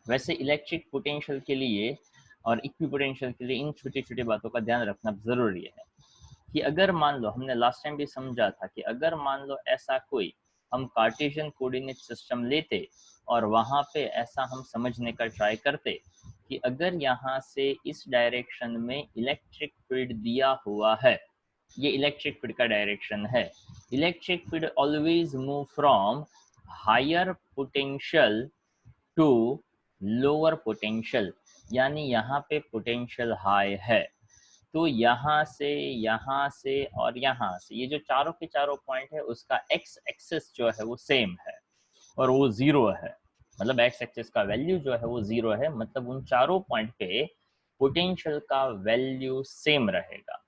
वैसे electric potential के लिए और इक्विपोटेंशियल के लिए इन छोटी छोटी बातों का ध्यान रखना जरूरी है कि अगर मान लो, हमने लास्ट टाइम भी समझा था कि अगर मान लो ऐसा कोई हम कार्टेशियन कोऑर्डिनेट सिस्टम लेते और वहां पे ऐसा हम समझने का ट्राई करते कि अगर यहाँ से इस डायरेक्शन में इलेक्ट्रिक फील्ड दिया हुआ है, ये इलेक्ट्रिक फील्ड का डायरेक्शन है, electric field always move from higher potential to lower potential, यानी यहाँ पे पोटेंशियल हाई है, तो यहाँ से और यहाँ से ये जो चारों के चारों पॉइंट है उसका एक्स एक्सिस जो है वो सेम है और वो जीरो है, मतलब एक्स एक्सिस का वैल्यू जो है वो जीरो है, मतलब उन चारों पॉइंट पे पोटेंशियल का वैल्यू सेम रहेगा।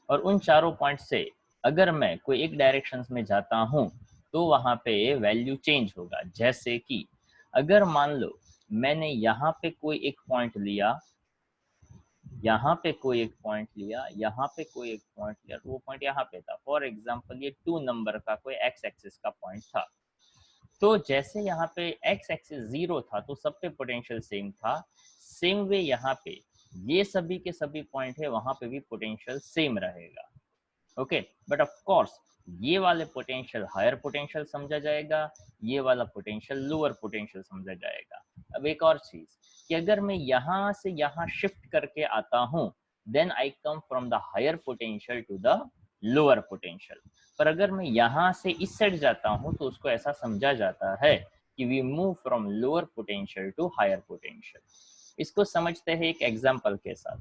और उन चारों पॉइंट से अगर मैं कोई एक डायरेक्शन में जाता हूँ तो वहाँ पे वैल्यू चेंज होगा। जैसे कि अगर मान लो मैंने यहाँ पे कोई एक पॉइंट लिया, यहाँ पे कोई एक पॉइंट लिया, यहाँ पे कोई एक पॉइंट लिया, तो वो पॉइंट यहाँ पे था। फॉर एग्जाम्पल ये 2 नंबर का कोई एक्स एक्सिस का पॉइंट था, तो जैसे यहाँ पे एक्स एक्सिस जीरो था तो सब पे पोटेंशियल सेम था, सेम वे यहाँ पे ये सभी के सभी पॉइंट है वहां पे भी पोटेंशियल सेम रहेगा। ओके, बट ऑफ कोर्स ये वाले पोटेंशियल हायर पोटेंशियल समझा जाएगा, ये वाला पोटेंशियल लोअर पोटेंशियल समझा जाएगा। अब एक और चीज कि अगर मैं यहाँ से यहाँ शिफ्ट करके आता हूँ then I come from the higher potential to the lower potential, पर अगर मैं यहाँ से इस साइड जाता हूँ तो उसको ऐसा समझा जाता है कि we move from lower potential to higher potential. इसको समझते हैं एक एग्जाम्पल के साथ।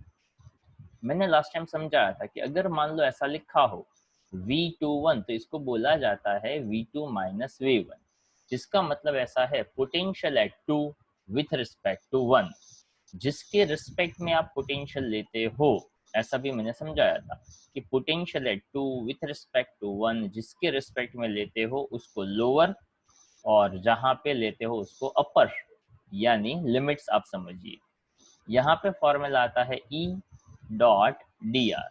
मैंने लास्ट टाइम समझाया था कि अगर मान लो ऐसा लिखा हो V21 तो इसको बोला जाता है V2 माइनस V1, जिसका मतलब ऐसा है potential at 2 with respect to 1, जिसके रिस्पेक्ट में आप पोटेंशियल लेते हो, ऐसा भी मैंने समझाया था कि potential at 2 with respect to 1 जिसके रिस्पेक्ट में लेते हो उसको लोअर और जहां पे लेते हो उसको अपर, यानी लिमिट्स आप समझिए। यहाँ पे फॉर्मूला आता है E डॉट डी आर,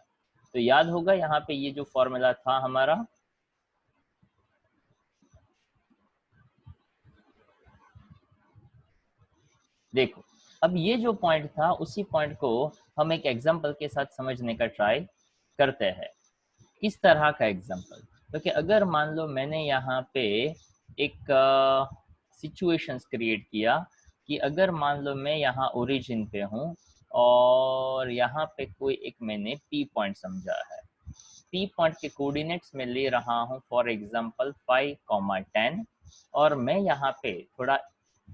तो याद होगा यहाँ पे ये जो फॉर्मूला था हमारा, देखो अब ये जो पॉइंट था उसी पॉइंट को हम एक एग्जांपल के साथ समझने का ट्राई करते हैं। किस तरह का एग्जांपल? तो कि अगर मान लो मैंने यहाँ पे एक सिचुएशंस क्रिएट किया कि अगर मान लो मैं यहाँ ओरिजिन पे हूँ और यहाँ पे कोई एक मैंने पी पॉइंट समझा है, पी पॉइंट के कोऑर्डिनेट्स में ले रहा हूँ फॉर एग्जांपल 5, 10, और मैं यहाँ पे थोड़ा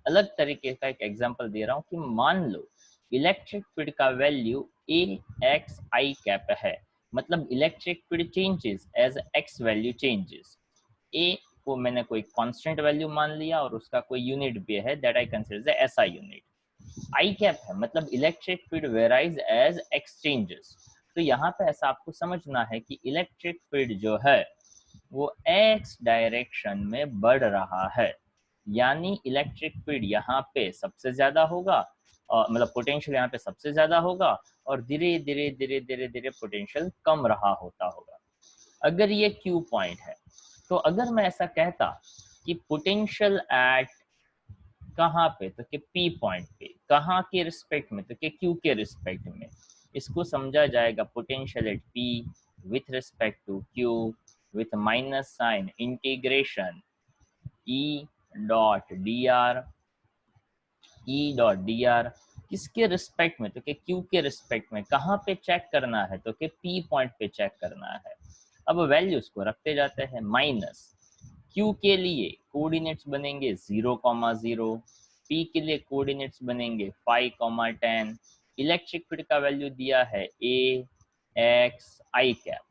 अलग तरीके का एक एग्जांपल दे रहा हूँ कि मान लो इलेक्ट्रिक फील्ड का value a x i cap है, मतलब electric field changes as x value changes. A को मैंने कोई कांस्टेंट वैल्यू मान लिया और उसका कोई यूनिट भी है that I consider the SI unit. I cap है मतलब electric field varies as exchanges. तो यहाँ पे ऐसा आपको समझना है कि इलेक्ट्रिक फील्ड जो है वो एक्स डायरेक्शन में बढ़ रहा है, यानी इलेक्ट्रिक फील्ड यहाँ पे सबसे ज्यादा होगा, मतलब पोटेंशियल यहाँ पे सबसे ज्यादा होगा और धीरे धीरे धीरे धीरे धीरे पोटेंशियल कम रहा होता होगा। अगर ये क्यू पॉइंट है तो अगर मैं ऐसा कहता कि पोटेंशियल एट कहाँ पे, तो कि पी पॉइंट पे, कहाँ के रिस्पेक्ट में, तो कि क्यू के रिस्पेक्ट में, इसको समझा जाएगा potential at P with respect to Q with minus sign integration E dot D R, E dot D R किसके रिस्पेक्ट में, तो कि क्यू के रिस्पेक्ट में। कहाँ पे चेक करना है, तो कि पी पॉइंट पे चेक करना है। अब वैल्यूज को रखते जाते हैं, माइनस क्यू के लिए कोऑर्डिनेट्स बनेंगे 0,0, पी के लिए कोऑर्डिनेट्स बनेंगे 5,10, इलेक्ट्रिक फील्ड का वैल्यू दिया है ए एक्स आई कैप,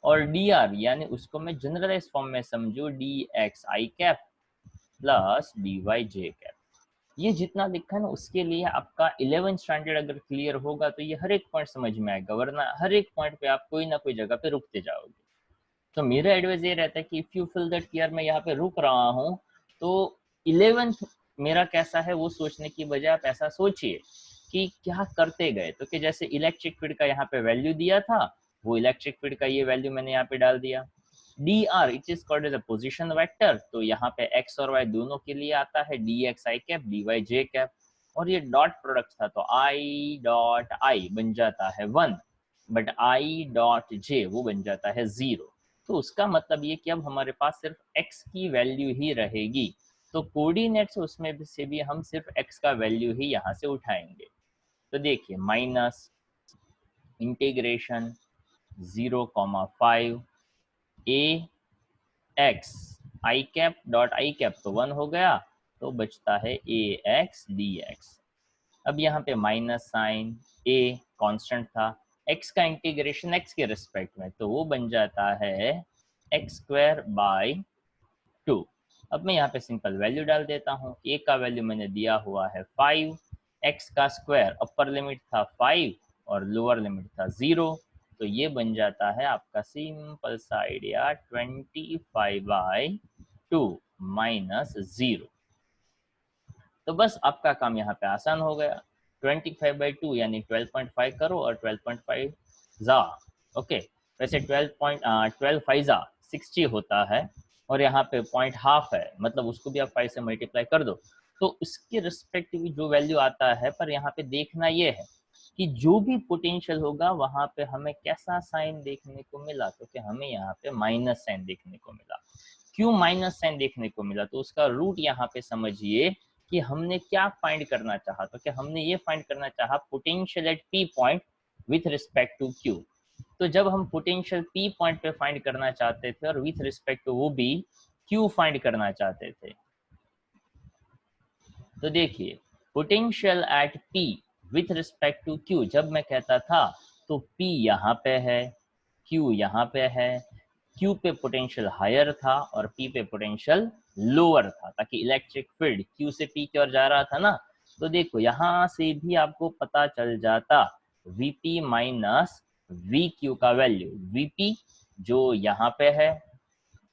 और डी आर यानी उसको मैं जनरलाइज फॉर्म में समझू D x i cap plus D Y J cap. ये जितना लिखा है ना उसके लिए आपका 11th स्टैंडर्ड अगर क्लियर होगा तो ये हर एक पॉइंट समझ में आएगा, वरना हर एक पॉइंट पे आप कोई ना कोई जगह पे रुकते जाओगे। तो मेरा एडवाइस ये रहता है कि इफ यू फील दैट कि यार मैं यहाँ पे रुक रहा हूँ, तो 11th मेरा कैसा है वो सोचने की बजाय आप ऐसा सोचिए कि क्या करते गए, तो कि जैसे इलेक्ट्रिक फील्ड का यहाँ पे वैल्यू दिया था, वो इलेक्ट्रिक फील्ड का ये वैल्यू मैंने यहाँ पे डाल दिया। D R it is called as a position vector, तो यहाँ पे एक्स और वाई दोनों के लिए आता है D x i cap D Y J cap, और ये डॉट प्रोडक्ट था, तो आई डॉट आई बन जाता है 1, बट आई डॉट जे वो बन जाता है 0। तो उसका मतलब ये कि अब हमारे पास सिर्फ x की वैल्यू ही रहेगी, तो कोऑर्डिनेट्स उसमें से भी हम सिर्फ x का वैल्यू ही यहाँ से उठाएंगे। तो देखिए minus integration 0,5 A x i cap dot I cap तो 1 हो गया, तो बचता है ए एक्स डी एक्स। अब यहाँ पे माइनस साइन, ए कांस्टेंट था, x का इंटीग्रेशन x के रिस्पेक्ट में, तो वो बन जाता है एक्स स्क्वायर बाई 2। अब मैं यहाँ पे सिंपल वैल्यू डाल देता हूँ। a का वैल्यू मैंने दिया हुआ है 5, x का स्क्वायर अपर लिमिट था 5 और लोअर लिमिट था 0, तो ये बन जाता है आपका सिंपल सा आइडिया 25/2 माइनस 0। तो बस आपका काम यहाँ पे आसान हो गया। 25/2 यानी 12.5 करो और 12.5 जा, ओके। वैसे 12 5 जा 60 होता है, और यहाँ पे पॉइंट हाफ है, मतलब उसको भी आप 5 से मल्टीप्लाई कर दो, तो उसके रिस्पेक्टिव जो वैल्यू आता है। पर यहाँ पे देखना ये है कि जो भी पोटेंशियल होगा वहां पे हमें कैसा साइन देखने को मिला, क्योंकि हमें यहाँ पे माइनस साइन देखने को मिला। क्यों माइनस साइन देखने को मिला, तो उसका रूट यहाँ पे समझिए कि हमने क्या फाइंड करना चाहा। तो क्या हमने ये फाइंड करना चाहा potential at P point with respect to Q. तो जब हम पोटेंशियल पी पॉइंट पे फाइंड करना चाहते थे और विथ रिस्पेक्ट टू वो भी क्यू फाइंड करना चाहते थे, तो देखिए potential at P with respect to Q जब मैं कहता था, तो पी यहाँ पे है, क्यू यहाँ पे है। क्यू पे पोटेंशियल हायर था और पी पे पोटेंशियल लोअर था, ताकि इलेक्ट्रिक फील्ड क्यू से पी की ओर जा रहा था ना। तो देखो यहाँ से भी आपको पता चल जाता वीपी माइनस वी क्यू का वैल्यू, वीपी जो यहाँ पे है,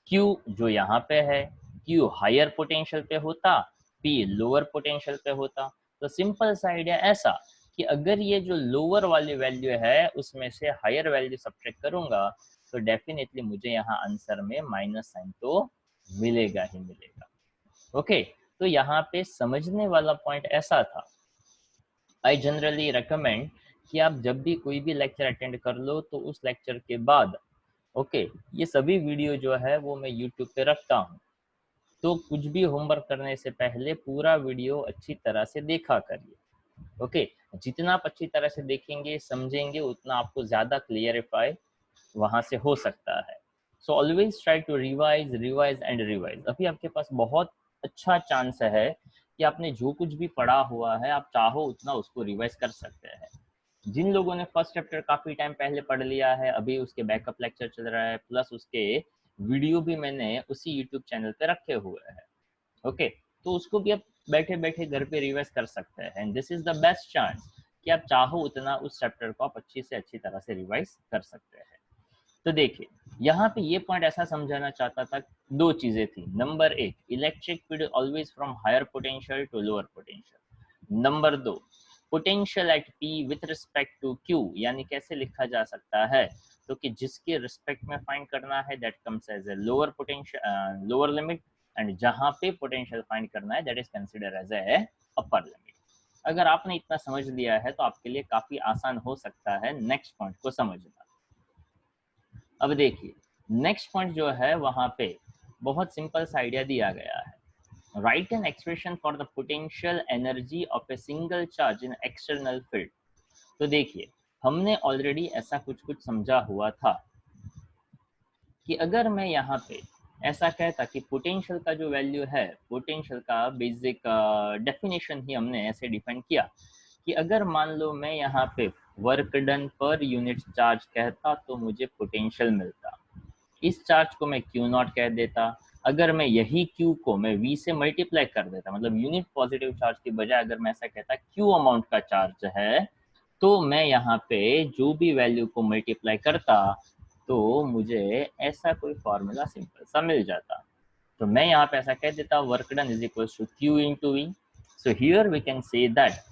क्यू जो यहाँ पे है। क्यू हायर पोटेंशियल पे होता, पी लोअर पोटेंशियल पे होता। तो सिंपल सा आइडिया ऐसा कि अगर ये जो लोअर वाली वैल्यू है उसमें से हायर वैल्यू सब्ट्रैक्ट करूंगा, तो डेफिनेटली मुझे यहाँ आंसर में माइनस साइन तो मिलेगा ही मिलेगा। ओके, तो यहाँ पे समझने वाला पॉइंट ऐसा था। आई जनरली रेकमेंड कि आप जब भी कोई भी लेक्चर अटेंड कर लो, तो उस लेक्चर के बाद ये सभी वीडियो जो है वो मैं यूट्यूब पे रखता हूँ, तो कुछ भी होमवर्क करने से पहले पूरा वीडियो अच्छी तरह से देखा करिए। जितना आप अच्छी तरह से देखेंगे समझेंगे, उतना आपको ज़्यादा क्लियरिफाई वहाँ से हो सकता है। So always try to revise revise and revise. अभी आपके पास बहुत अच्छा चांस है कि आपने जो कुछ भी पढ़ा हुआ है, आप चाहो उतना उसको रिवाइज कर सकते हैं। जिन लोगों ने फर्स्ट चैप्टर काफ़ी टाइम पहले पढ़ लिया है, अभी उसके बैकअप लेक्चर चल रहा है, प्लस उसके वीडियो भी मैंने उसी यूट्यूब चैनल पे रखे हुए हैं। तो उसको भी आप बैठे बैठे घर पे रिवाइज कर सकते हैं। And this is the best chance कि आप चाहो उतना उस चैप्टर को आप अच्छी से अच्छी तरह से रिवाइज कर सकते हैं। तो देखिए यहाँ पे ये पॉइंट ऐसा समझाना चाहता था, दो चीजें थी। नंबर एक, electric field always from higher potential to lower potential. Number दो, potential at P with respect to Q, यानी कैसे लिखा जा सकता है, तो कि जिसके रिस्पेक्ट में फाइंड करना है that comes as a lower potential, lower limit, and जहाँ पे पोटेंशियल फाइंड करना है that is consider as a upper limit. अगर आपने इतना समझ लिया है तो आपके लिए काफी आसान हो सकता है नेक्स्ट पॉइंट को समझना। अब देखिए नेक्स्ट पॉइंट जो है वहां पे बहुत सिंपल सा आइडिया दिया गया है। Right an expression for the potential energy of a single charge in external field. तो देखिए हमने ऑलरेडी ऐसा कुछ समझा हुआ था कि अगर मैं यहाँ पे ऐसा कहता कि पोटेंशियल का जो वैल्यू है, पोटेंशियल का बेसिक डेफिनेशन ही हमने ऐसे डिफाइन किया कि अगर मान लो मैं यहाँ पे work done per unit charge कहता तो मुझे पोटेंशियल मिलता। इस चार्ज को मैं क्यू नॉट कह देता। अगर मैं यही क्यू को मैं वी से मल्टीप्लाई कर देता, मतलब यूनिट पॉजिटिव चार्ज की बजाय अगर मैं ऐसा कहता क्यू अमाउंट का चार्ज है, तो मैं यहाँ पे जो भी वैल्यू को मल्टीप्लाई करता तो मुझे ऐसा कोई फॉर्मूला सिंपल सा मिल जाता। तो मैं यहाँ पे ऐसा कह देता work done is equal to Q into V. So here we can say that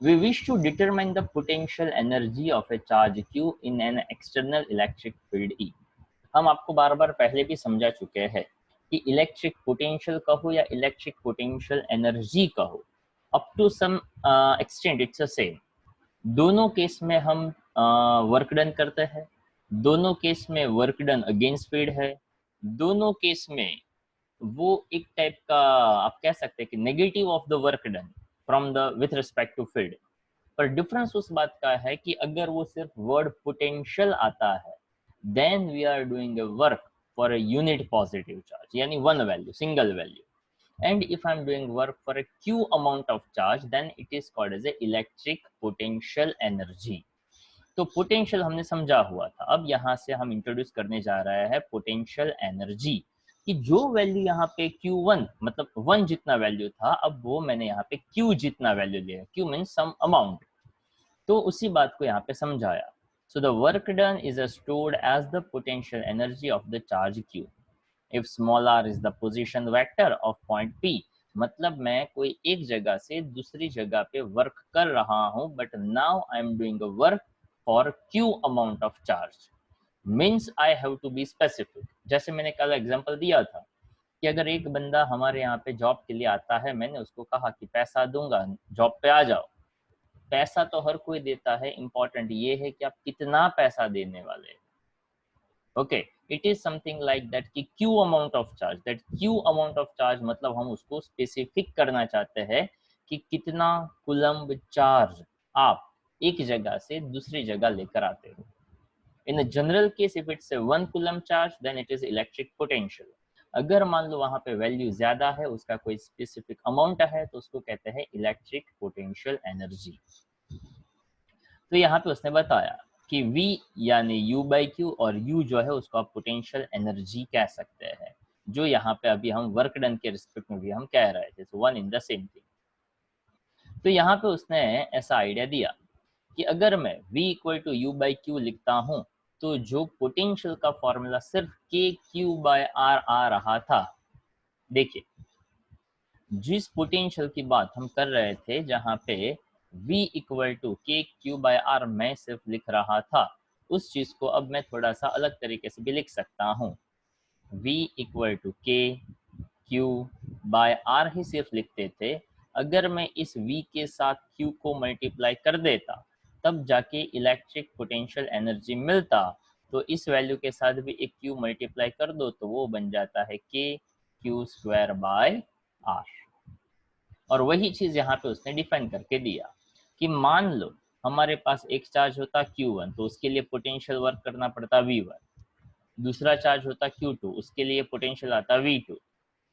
we wish to determine the potential energy of a charge q in an external electric field E। हम आपको बार बार पहले भी समझा चुके हैं कि electric potential कहो या इलेक्ट्रिक पोटेंशियल एनर्जी कहो, up to some extent it's the same. दोनों केस में हम वर्क डन करते हैं, दोनों केस में वर्क डन अगेंस्ट स्पीड है, दोनों केस में वो एक टाइप का आप कह सकते हैं कि negative of the work done from the with respect to field. पर डिफरेंस उस बात का है कि अगर वो सिर्फ वर्ड पोटेंशियल आता है, then we are doing a work for a unit positive charge, यानी one value, single value. And if I'm doing work for a q amount of charge, then it is called as a electric potential energy। तो potential हमने समझा हुआ था, अब यहाँ से हम इंट्रोड्यूस करने जा रहे हैं पोटेंशियल एनर्जी कि जो वैल्यू यहाँ पे Q1 मतलब 1 जितना वैल्यू था, अब वो मैंने यहाँ पे Q जितना वैल्यू लिया, Q मीन्स सम अमाउंट। तो उसी बात को यहाँ पे समझाया। So the work done is stored as the potential energy of the charge Q if small r is the position vector of point P। मतलब मैं कोई एक जगह से दूसरी जगह पे वर्क कर रहा हूँ, but now I am doing a work for Q amount of charge, means I have to be specific. जैसे मैंने कल एग्जांपल दिया था कि अगर एक बंदा हमारे यहाँ पे जॉब के लिए आता है, मैंने उसको कहा कि पैसा दूंगा, जॉब पे आ जाओ। पैसा तो हर कोई देता है, इंपॉर्टेंट ये है कि आप कितना पैसा देने वाले हैं। Okay, it is something like that कि Q amount of charge, that Q amount of charge मतलब हम उसको स्पेसिफिक करना चाहते हैं कि कितना कुलम्ब चार्ज आप एक जगह से दूसरी जगह लेकर आते हो। In a general case if it's 1 coulomb charge then it is electric potential. अगर मान लो वहां पे वैल्यू ज्यादा है, उसका कोई स्पेसिफिक अमाउंट है, तो उसको कहते हैं इलेक्ट्रिक पोटेंशियल एनर्जी। तो यहाँ पे उसने बताया कि V यानी U/Q, और U जो है उसको आप पोटेंशियल एनर्जी कह सकते हैं, जो यहाँ पे अभी हम वर्क डन के रिस्पेक्ट में भी हम कह रहे थे, so one in the same thing. तो यहाँ पे उसने ऐसा आइडिया दिया कि अगर मैं V इक्वल टू U/Q लिखता हूँ, तो जो पोटेंशियल का फॉर्मूला सिर्फ KQ/R आ रहा था, देखिए जिस पोटेंशियल की बात हम कर रहे थे, जहाँ पे V इक्वल टू KQ/R मैं सिर्फ लिख रहा था, उस चीज को अब मैं थोड़ा सा अलग तरीके से भी लिख सकता हूँ। V इक्वल टू KQ/R ही सिर्फ लिखते थे, अगर मैं इस V के साथ Q को मल्टीप्लाई कर देता, तब जाके इलेक्ट्रिक पोटेंशियल एनर्जी मिलता। तो इस वैल्यू के साथ भी एक Q मल्टीप्लाई कर दो, तो वो बन जाता है KQ²/R। और वही चीज यहाँ पे उसने डिफाइन करके दिया कि मान लो हमारे पास एक चार्ज होता Q1, तो उसके लिए पोटेंशियल वर्क करना पड़ता V1। दूसरा चार्ज होता Q2, उसके लिए पोटेंशियल आता V2।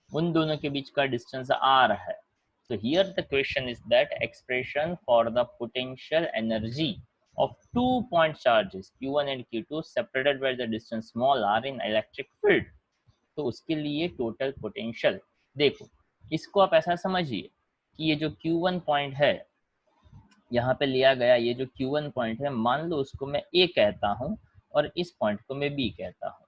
उन दोनों के बीच का डिस्टेंस R है। So here the question is that expression for the potential energy of 2 point charges Q1 and Q2 separated by the distance small r in electric field। तो उसके लिए टोटल पोटेंशियल देखो, इसको आप ऐसा समझिए कि ये जो Q1 पॉइंट है यहाँ पे लिया गया, ये जो Q1 पॉइंट है, मान लो उसको मैं A कहता हूँ और इस पॉइंट को मैं B कहता हूँ।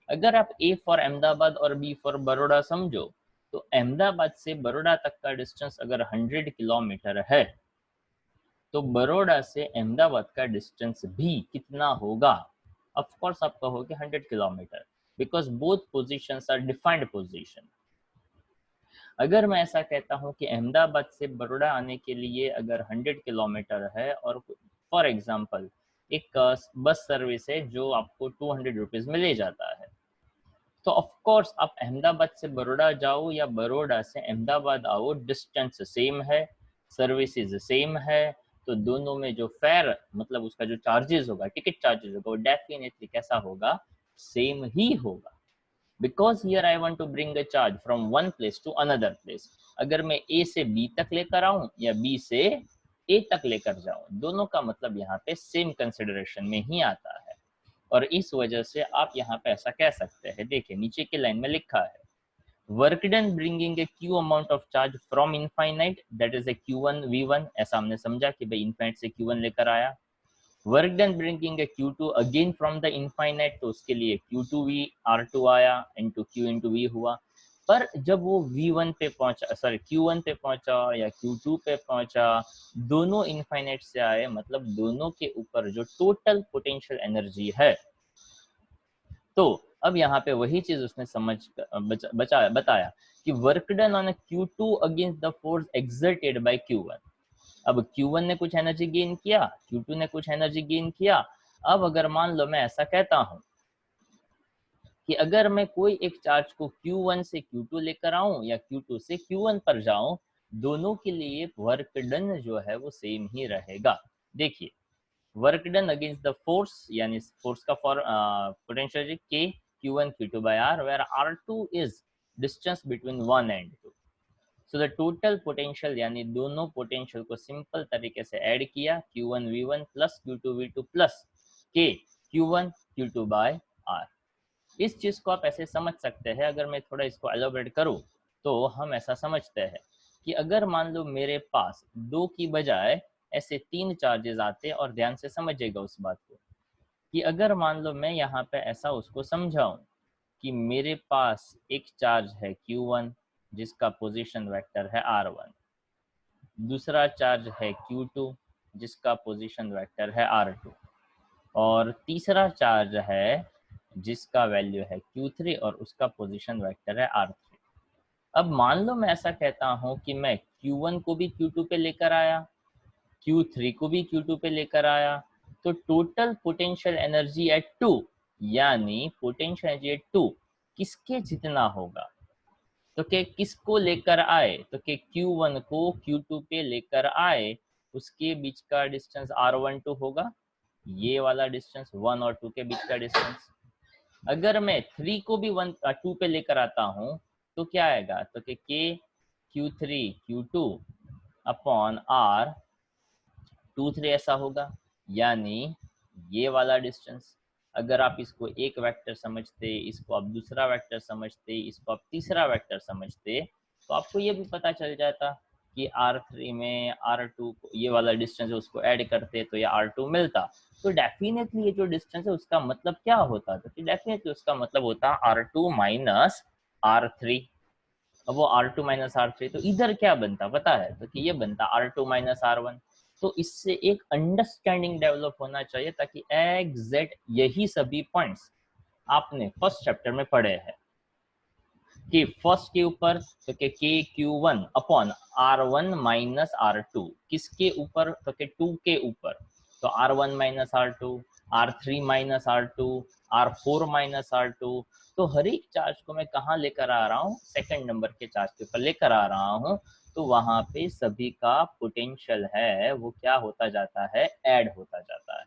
अगर आप A फॉर अहमदाबाद और B फॉर बड़ौदा समझो, तो अहमदाबाद से बड़ौदा तक का डिस्टेंस अगर 100 किलोमीटर है, तो बड़ौदा से अहमदाबाद का डिस्टेंस भी कितना होगा? ऑफ कोर्स आप कहोगे 100 kilometre, because both positions are defined position. अगर मैं ऐसा कहता हूँ कि अहमदाबाद से बड़ौदा आने के लिए अगर 100 किलोमीटर है, और फॉर एग्जांपल एक बस सर्विस है जो आपको 200 रुपीज में ले जाता है, तो ऑफ कोर्स आप अहमदाबाद से बड़ौदा जाओ या बड़ौदा से अहमदाबाद आओ, डिस्टेंस सेम है, सर्विसेज सेम है, तो दोनों में जो फेयर मतलब उसका जो चार्जेस होगा, टिकट चार्जेस होगा, वो डेफिनेटली कैसा होगा? सेम ही होगा। because here I want to bring a charge from one place to another place। अगर मैं A से B तक लेकर आऊं या B से A तक लेकर जाऊं, दोनों का मतलब यहाँ पे सेम कंसिडरेशन में ही आता है। और इस वजह से आप यहाँ पे ऐसा कह सकते हैं, देखिए नीचे की लाइन में लिखा है work done bringing a Q amount of charge from infinite, that is a Q1 V1। ऐसा हमने समझा कि भाई इनफाइनाइट से Q1 लेकर आया। Work done bringing a Q2 again from the infinite, तो उसके लिए Q2V R2 आया इंटू Q इंटू V हुआ। पर जब वो V1 पे पहुंचा, सॉरी Q1 पे पहुंचा या Q2 पे पहुंचा, दोनों इनफाइनाइट से आए, मतलब दोनों के ऊपर जो टोटल पोटेंशियल एनर्जी है, तो अब यहाँ पे वही चीज उसने बताया कि work done on Q2 against the force exerted by Q1। अब Q1 ने कुछ एनर्जी गेन किया, Q2 ने कुछ एनर्जी गेन किया। अब अगर मान लो मैं ऐसा कहता हूं कि अगर मैं कोई एक चार्ज को Q1 से Q2 लेकर आऊं या Q2 से Q1 पर जाऊं, दोनों के लिए वर्क डन जो है वो सेम ही रहेगा। देखिए, work done against the force, यानी फोर्स का potential K Q1 Q2 by R, where R2 is distance between 1 and 2। So the total potential, यानी दोनों पोटेंशियल को सिंपल तरीके से ऐड किया, Q1 V1 plus Q2 V2 plus K Q1 Q2 by R। इस चीज को आप ऐसे समझ सकते हैं। अगर मैं थोड़ा इसको एलोबरेट करूं तो हम ऐसा समझते हैं कि अगर मान लो मेरे पास 2 की बजाय ऐसे 3 चार्जेस आते, और ध्यान से समझिएगा उस बात को, कि अगर मान लो मैं यहाँ पे ऐसा उसको समझाऊं कि मेरे पास एक चार्ज है Q1 जिसका पोजीशन वेक्टर है R1, दूसरा चार्ज है Q2 जिसका पोजीशन वेक्टर है R2, और तीसरा चार्ज है जिसका वैल्यू है Q3 और उसका पोजीशन वेक्टर है R3। अब मान लो मैं ऐसा कहता हूं कि मैं Q1 को भी Q2 पे लेकर आया, Q3 को भी Q2 पे लेकर आया, तो टोटल पोटेंशियल एनर्जी एट 2, यानी पोटेंशियल एनर्जी एट 2 किसके जितना होगा? तो के किसको लेकर आए? तो के Q1 को Q2 पे लेकर आए, उसके बीच का डिस्टेंस R12 होगा, ये वाला डिस्टेंस 1 और 2 के बीच का डिस्टेंस। अगर मैं 3 को भी 2 पे लेकर आता हूं तो क्या आएगा? तो कि K Q3 Q2 upon R23 ऐसा होगा, यानी ये वाला डिस्टेंस। अगर आप इसको एक वेक्टर समझते, इसको आप दूसरा वेक्टर समझते, इसको आप तीसरा वेक्टर समझते, तो आपको ये भी पता चल जाता कि R3 में R2 को ये वाला डिस्टेंस है उसको ऐड करते तो ये R2 मिलता। तो डेफिनेटली ये जो डिस्टेंस है उसका मतलब क्या होता? तो डेफिनेटली उसका मतलब होता R2 माइनस R3। अब वो R2 माइनस R3, तो इधर क्या बनता पता है? तो कि ये बनता R2 माइनस R1। तो इससे एक अंडरस्टैंडिंग डेवलप होना चाहिए, ताकि एग्जैक्ट यही सभी पॉइंट्स आपने फर्स्ट चैप्टर में पढ़े हैं कि फर्स्ट के ऊपर तो के Q1 upon R1 minus R2 किसके ऊपर? तो के 2 के ऊपर, तो R1 minus R2, R3 minus R2, R4 minus R2। तो हर एक चार्ज को मैं कहाँ लेकर आ रहा हूँ? सेकंड नंबर के चार्ज के ऊपर लेकर आ रहा हूँ। तो वहां पे सभी का पोटेंशियल है वो क्या होता जाता है? ऐड होता जाता है।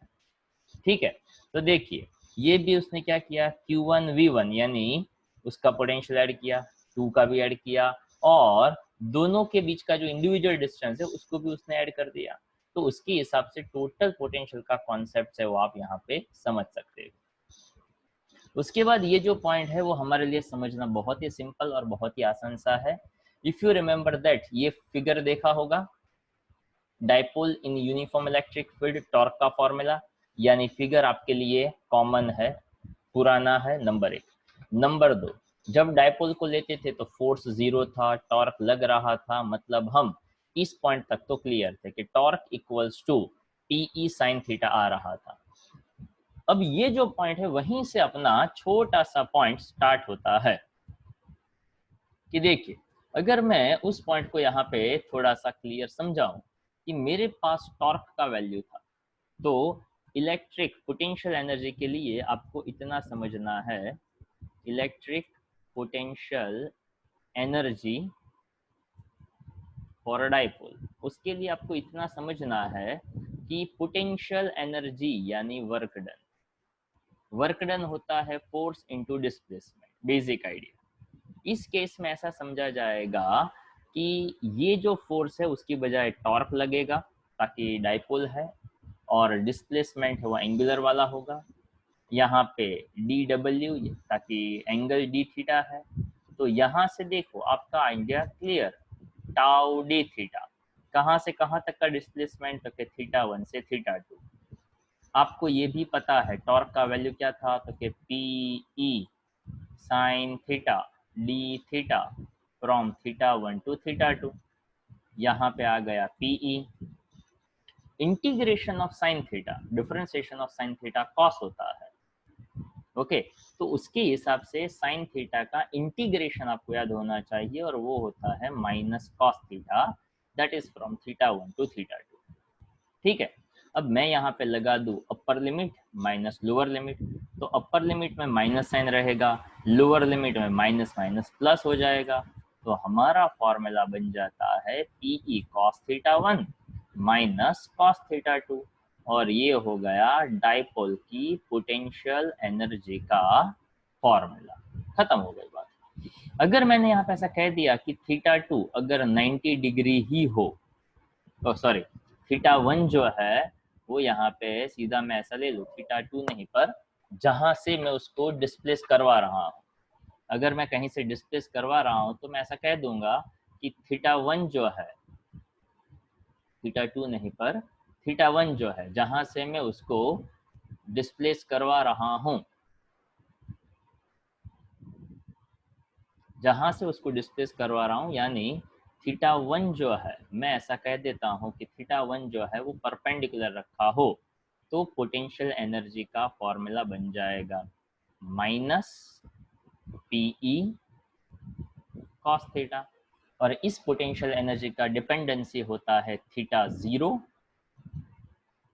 ठीक है, तो देखिए ये भी उसने क्या किया, Q1 V1 यानी उसका पोटेंशियल ऐड किया, 2 का भी ऐड किया, और दोनों के बीच का जो इंडिविजुअल डिस्टेंस है उसको भी उसने ऐड कर दिया। तो उसके हिसाब से टोटल पोटेंशियल का कॉन्सेप्ट है वो आप यहाँ पे समझ सकते हो। उसके बाद ये जो पॉइंट है वो हमारे लिए समझना बहुत ही सिंपल और बहुत ही आसान सा है। इफ यू रिमेंबर दैट, ये फिगर देखा होगा, dipole in uniform electric field torque का फॉर्मूला, यानी फिगर आपके लिए कॉमन है, पुराना है, नंबर 1। नंबर 2, जब डाइपोल को लेते थे तो फोर्स 0 था, टॉर्क लग रहा था, मतलब हम इस पॉइंट तक तो क्लियर थे कि torque equals to TE sine theta आ रहा था। अब ये जो पॉइंट है वहीं से अपना छोटा सा पॉइंट स्टार्ट होता है कि देखिए, अगर मैं उस पॉइंट को यहाँ पे थोड़ा सा क्लियर समझाऊं कि मेरे पास टॉर्क का वैल्यू था, तो इलेक्ट्रिक पोटेंशियल एनर्जी के लिए आपको इतना समझना है, electric potential energy for a dipole, उसके लिए आपको इतना समझना है कि पोटेंशियल एनर्जी यानी वर्क डन, वर्क डन होता है force into displacement, basic idea. इस केस में ऐसा समझा जाएगा कि ये जो फोर्स है उसकी बजाय टॉर्क लगेगा ताकि डाइपोल है, और डिस्प्लेसमेंट है वो एंगुलर वाला होगा, यहाँ पे डी डब्ल्यू ताकि एंगल डी थीटा है। तो यहाँ से देखो आपका idea clear, tau D theta, कहाँ से कहाँ तक का डिस्प्लेसमेंट? तो थीटा 1 से थीटा 2। आपको ये भी पता है टॉर्क का वैल्यू क्या था? तो कि P E sine theta D theta from theta 1 to theta 2। यहाँ पे आ गया PE, integration of sine theta, differentiation of sine theta cos होता है, ओके, तो उसके हिसाब से साइन थीटा का इंटीग्रेशन आपको याद होना चाहिए, और वो होता है minus cos theta, that is from theta 1 to theta 2। ठीक है, अब मैं यहाँ पे लगा दूँ upper limit minus lower limit, तो अपर लिमिट में माइनस साइन रहेगा, लोअर लिमिट में माइनस माइनस प्लस हो जाएगा, तो हमारा फॉर्मूला बन जाता है PE cos theta 1 minus cos theta 2, और ये हो गया डाइपोल की पोटेंशियल एनर्जी का फॉर्मूला। खत्म हो गई बात। अगर मैंने यहाँ पे ऐसा कह दिया कि थीटा 2 अगर 90 डिग्री ही हो, तो सॉरी थीटा 1 जो है वो यहाँ पे सीधा मैं ऐसा ले लूँ, थीटा 2 नहीं पर जहां से मैं उसको डिस्प्लेस करवा रहा हूँ, अगर मैं कहीं से डिस्प्लेस करवा रहा हूँ तो मैं ऐसा कह दूंगा कि थीटा 1 जो है, थीटा 2 नहीं पर थीटा 1 जो है जहां से मैं उसको डिस्प्लेस करवा रहा हूँ, जहां से उसको डिस्प्लेस करवा रहा हूँ, यानी थीटा 1 जो है मैं ऐसा कह देता हूँ कि थीटा 1 जो है वो परपेंडिकुलर रखा हो, तो पोटेंशियल एनर्जी का फॉर्मूला बन जाएगा माइनस पीई कॉस थीटा, और इस पोटेंशियल एनर्जी का डिपेंडेंसी होता है थीटा 0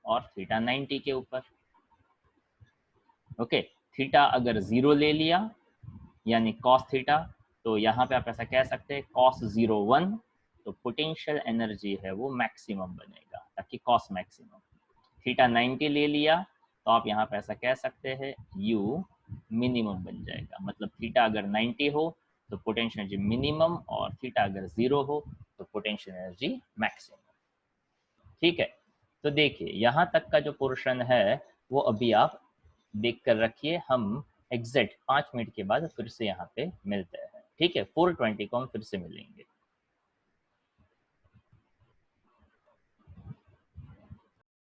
और थीटा 90 के ऊपर। ओके, थीटा अगर 0 ले लिया यानी कॉस थीटा, तो यहाँ पे आप ऐसा कह सकते हैं कॉस 0 1, तो पोटेंशियल एनर्जी है वो मैक्सिमम बनेगा, ताकि कॉस मैक्सिमम। थीटा 90 ले लिया तो आप यहाँ पे ऐसा कह सकते हैं यू मिनिमम बन जाएगा, मतलब थीटा अगर 90 हो तो पोटेंशियल एनर्जी मिनिमम, और थीटा अगर 0 हो तो पोटेंशियल एनर्जी मैक्सिमम। ठीक है, तो देखिए यहाँ तक का जो पोर्शन है वो अभी आप देख कर रखिए, हम एग्जैक्ट 5 मिनट के बाद फिर से यहाँ पे मिलते हैं। ठीक है, 4:20 को हम फिर से मिलेंगे।